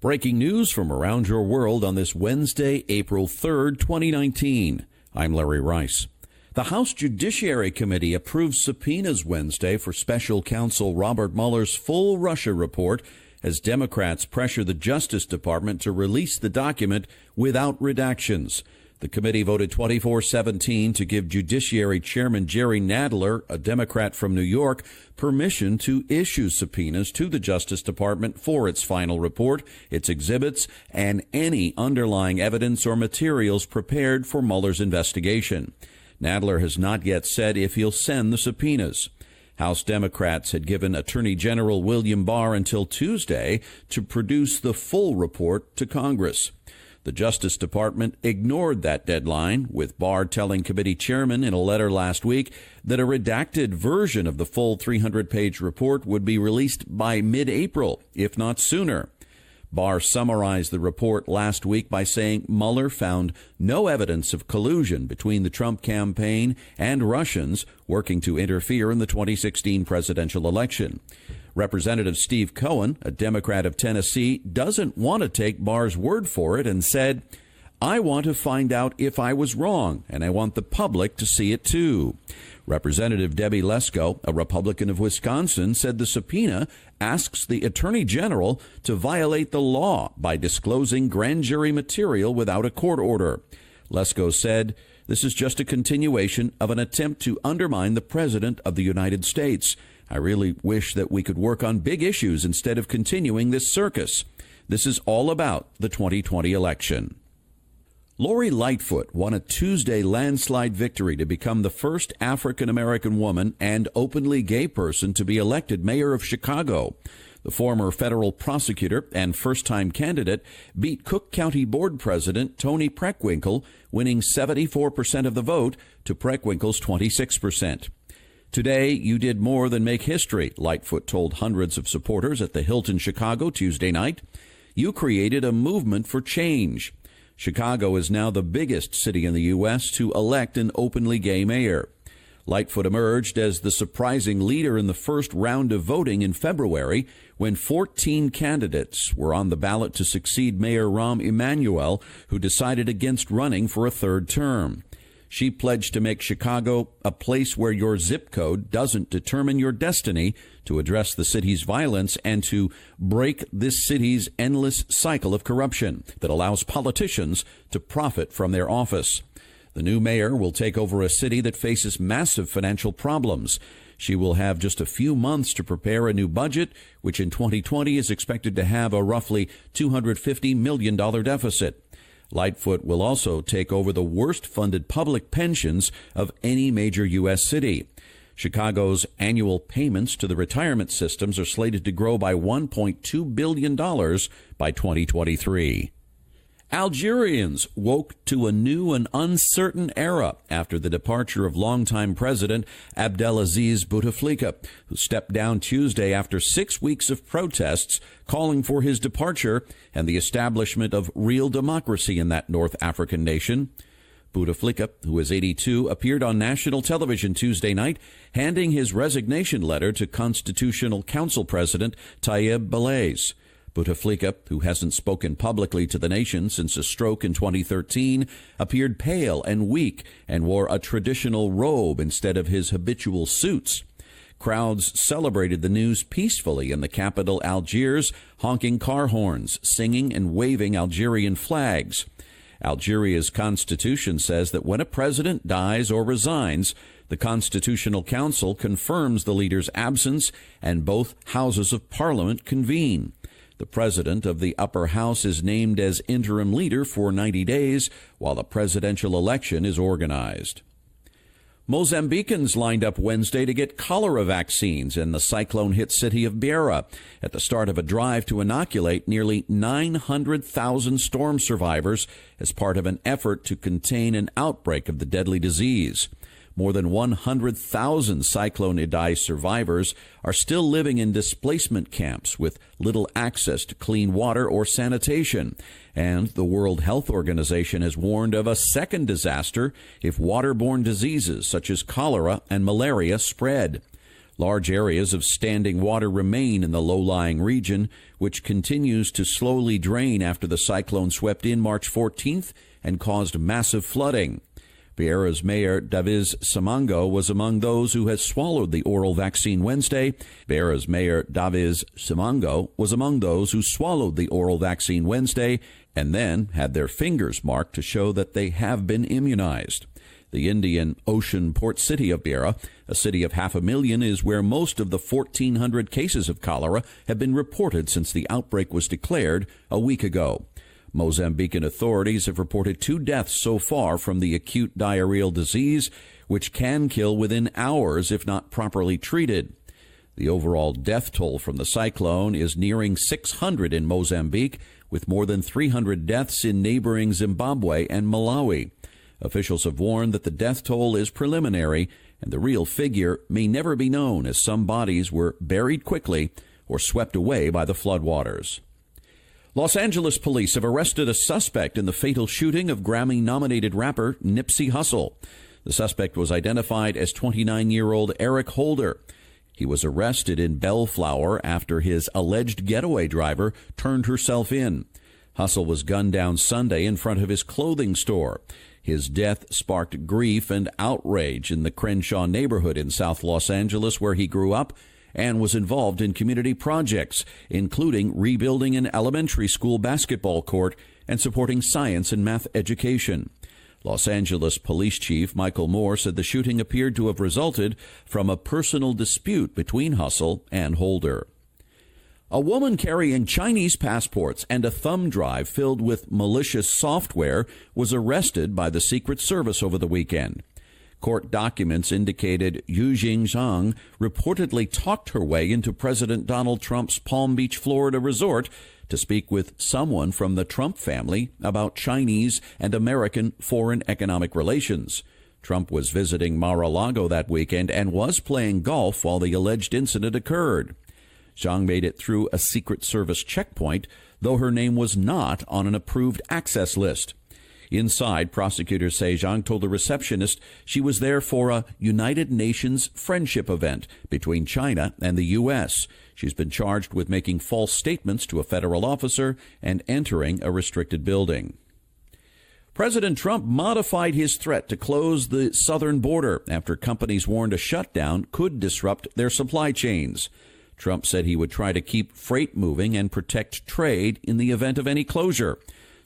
Breaking news from around your world on this Wednesday, April 3rd, 2019. I'm Larry Rice. The House Judiciary Committee approved subpoenas Wednesday for special counsel Robert Mueller's full Russia report as Democrats pressure the Justice Department to release the document without redactions. The committee voted 24-17 to give Judiciary Chairman Jerry Nadler, a Democrat from New York, permission to issue subpoenas to the Justice Department for its final report, its exhibits, and any underlying evidence or materials prepared for Mueller's investigation. Nadler has not yet said if he'll send the subpoenas. House Democrats had given Attorney General William Barr until Tuesday to produce the full report to Congress. The Justice Department ignored that deadline, with Barr telling committee chairmen in a letter last week that a redacted version of the full 300-page report would be released by mid-April, if not sooner. Barr summarized the report last week by saying Mueller found no evidence of collusion between the Trump campaign and Russians working to interfere in the 2016 presidential election. Representative Steve Cohen, a Democrat of Tennessee, doesn't want to take Barr's word for it and said, "I want to find out if I was wrong, and I want the public to see it too." Representative Debbie Lesko, a Republican of Wisconsin, said the subpoena asks the Attorney General to violate the law by disclosing grand jury material without a court order. Lesko said, "This is just a continuation of an attempt to undermine the President of the United States. I really wish that we could work on big issues instead of continuing this circus. This is all about the 2020 election." Lori Lightfoot won a Tuesday landslide victory to become the first African-American woman and openly gay person to be elected mayor of Chicago. The former federal prosecutor and first-time candidate beat Cook County Board President Tony Preckwinkle, winning 74% of the vote to Preckwinkle's 26%. "Today, you did more than make history," Lightfoot told hundreds of supporters at the Hilton Chicago Tuesday night. "You created a movement for change." Chicago is now the biggest city in the U.S. to elect an openly gay mayor. Lightfoot emerged as the surprising leader in the first round of voting in February, when 14 candidates were on the ballot to succeed Mayor Rahm Emanuel, who decided against running for a third term. She pledged to make Chicago a place where your zip code doesn't determine your destiny, to address the city's violence, and to break this city's endless cycle of corruption that allows politicians to profit from their office. The new mayor will take over a city that faces massive financial problems. She will have just a few months to prepare a new budget, which in 2020 is expected to have a roughly $250 million deficit. Lightfoot will also take over the worst-funded public pensions of any major U.S. city. Chicago's annual payments to the retirement systems are slated to grow by $1.2 billion by 2023. Algerians woke to a new and uncertain era after the departure of longtime President Abdelaziz Bouteflika, who stepped down Tuesday after 6 weeks of protests calling for his departure and the establishment of real democracy in that North African nation. Bouteflika, who is 82, appeared on national television Tuesday night, handing his resignation letter to Constitutional Council President Tayeb Belaïs. Bouteflika, who hasn't spoken publicly to the nation since a stroke in 2013, appeared pale and weak and wore a traditional robe instead of his habitual suits. Crowds celebrated the news peacefully in the capital Algiers, honking car horns, singing and waving Algerian flags. Algeria's constitution says that when a president dies or resigns, the Constitutional Council confirms the leader's absence and both houses of parliament convene. The president of the upper house is named as interim leader for 90 days while the presidential election is organized. Mozambicans lined up Wednesday to get cholera vaccines in the cyclone-hit city of Beira at the start of a drive to inoculate nearly 900,000 storm survivors as part of an effort to contain an outbreak of the deadly disease. More than 100,000 Cyclone Idai survivors are still living in displacement camps with little access to clean water or sanitation. And the World Health Organization has warned of a second disaster if waterborne diseases such as cholera and malaria spread. Large areas of standing water remain in the low-lying region, which continues to slowly drain after the cyclone swept in March 14th and caused massive flooding. Beira's Mayor Davis Simango was among those who had swallowed the oral vaccine Wednesday. Beira's Mayor Davis Simango was among those who swallowed the oral vaccine Wednesday and then had their fingers marked to show that they have been immunized. The Indian Ocean port city of Beira, a city of 500,000, is where most of the 1,400 cases of cholera have been reported since the outbreak was declared a week ago. Mozambican authorities have reported 2 deaths so far from the acute diarrheal disease, which can kill within hours if not properly treated. The overall death toll from the cyclone is nearing 600 in Mozambique, with more than 300 deaths in neighboring Zimbabwe and Malawi. Officials have warned that the death toll is preliminary, and the real figure may never be known, as some bodies were buried quickly or swept away by the floodwaters. Los Angeles police have arrested a suspect in the fatal shooting of Grammy-nominated rapper Nipsey Hussle. The suspect was identified as 29-year-old Eric Holder. He was arrested in Bellflower after his alleged getaway driver turned herself in. Hussle was gunned down Sunday in front of his clothing store. His death sparked grief and outrage in the Crenshaw neighborhood in South Los Angeles, where he grew up and was involved in community projects, including rebuilding an elementary school basketball court and supporting science and math education. Los Angeles Police Chief Michael Moore said the shooting appeared to have resulted from a personal dispute between Hussle and Holder. A woman carrying Chinese passports and a thumb drive filled with malicious software was arrested by the Secret Service over the weekend. Court documents indicated Yu Jingzhang reportedly talked her way into President Donald Trump's Palm Beach, Florida resort to speak with someone from the Trump family about Chinese and American foreign economic relations. Trump was visiting Mar-a-Lago that weekend and was playing golf while the alleged incident occurred. Zhang made it through a Secret Service checkpoint, though her name was not on an approved access list. Inside, prosecutors say Zhang told the receptionist she was there for a United Nations friendship event between China and the U.S. She's been charged with making false statements to a federal officer and entering a restricted building. President Trump modified his threat to close the southern border after companies warned a shutdown could disrupt their supply chains. Trump said he would try to keep freight moving and protect trade in the event of any closure.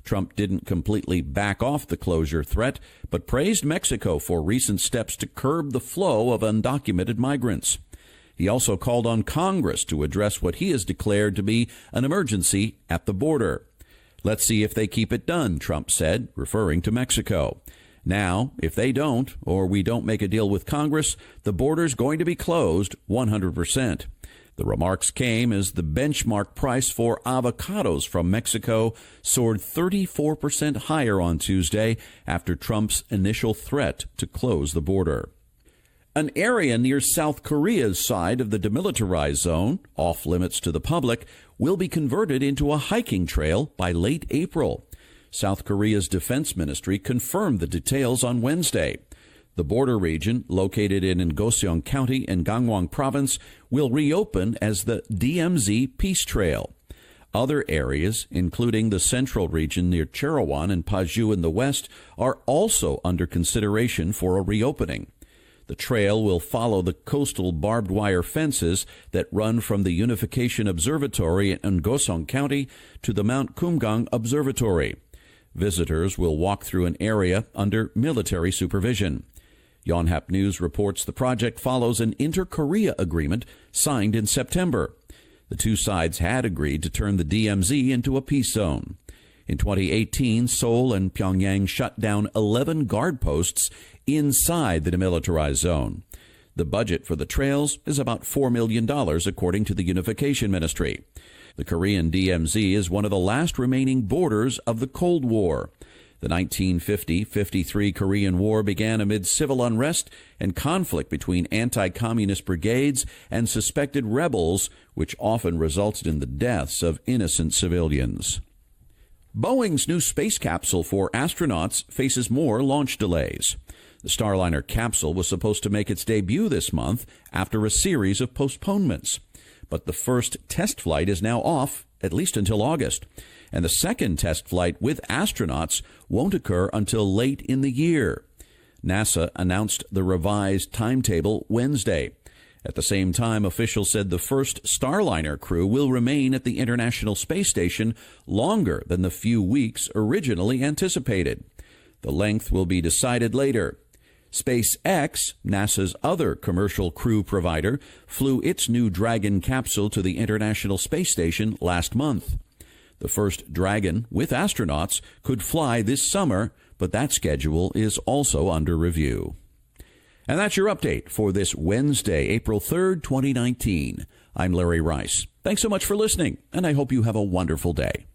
Trump didn't completely back off the closure threat, but praised Mexico for recent steps to curb the flow of undocumented migrants. He also called on Congress to address what he has declared to be an emergency at the border. Let's see if they keep it done, Trump said, referring to Mexico. Now, if they don't, or we don't make a deal with Congress, the border's going to be closed 100%. The remarks came as the benchmark price for avocados from Mexico soared 34% higher on Tuesday after Trump's initial threat to close the border. An area near South Korea's side of the demilitarized zone, off limits to the public, will be converted into a hiking trail by late April. South Korea's defense ministry confirmed the details on Wednesday. The border region, located in Goseong County in Gangwon Province, will reopen as the DMZ Peace Trail. Other areas, including the central region near Cherawan and Paju in the west, are also under consideration for a reopening. The trail will follow the coastal barbed wire fences that run from the Unification Observatory in Goseong County to the Mount Kumgang Observatory. Visitors will walk through an area under military supervision. Yonhap News reports the project follows an inter-Korea agreement signed in September. The two sides had agreed to turn the DMZ into a peace zone. In 2018, Seoul and Pyongyang shut down 11 guard posts inside the demilitarized zone. The budget for the trails is about $4 million, according to the Unification Ministry. The Korean DMZ is one of the last remaining borders of the Cold War. The 1950-53 Korean War began amid civil unrest and conflict between anti-communist brigades and suspected rebels, which often resulted in the deaths of innocent civilians. Boeing's new space capsule for astronauts faces more launch delays. The Starliner capsule was supposed to make its debut this month after a series of postponements. But the first test flight is now off, at least until August. And the second test flight with astronauts won't occur until late in the year. NASA announced the revised timetable Wednesday. At the same time, officials said the first Starliner crew will remain at the International Space Station longer than the few weeks originally anticipated. The length will be decided later. SpaceX, NASA's other commercial crew provider, flew its new Dragon capsule to the International Space Station last month. The first Dragon with astronauts could fly this summer, but that schedule is also under review. And that's your update for this Wednesday, April 3rd, 2019. I'm Larry Rice. Thanks so much for listening, and I hope you have a wonderful day.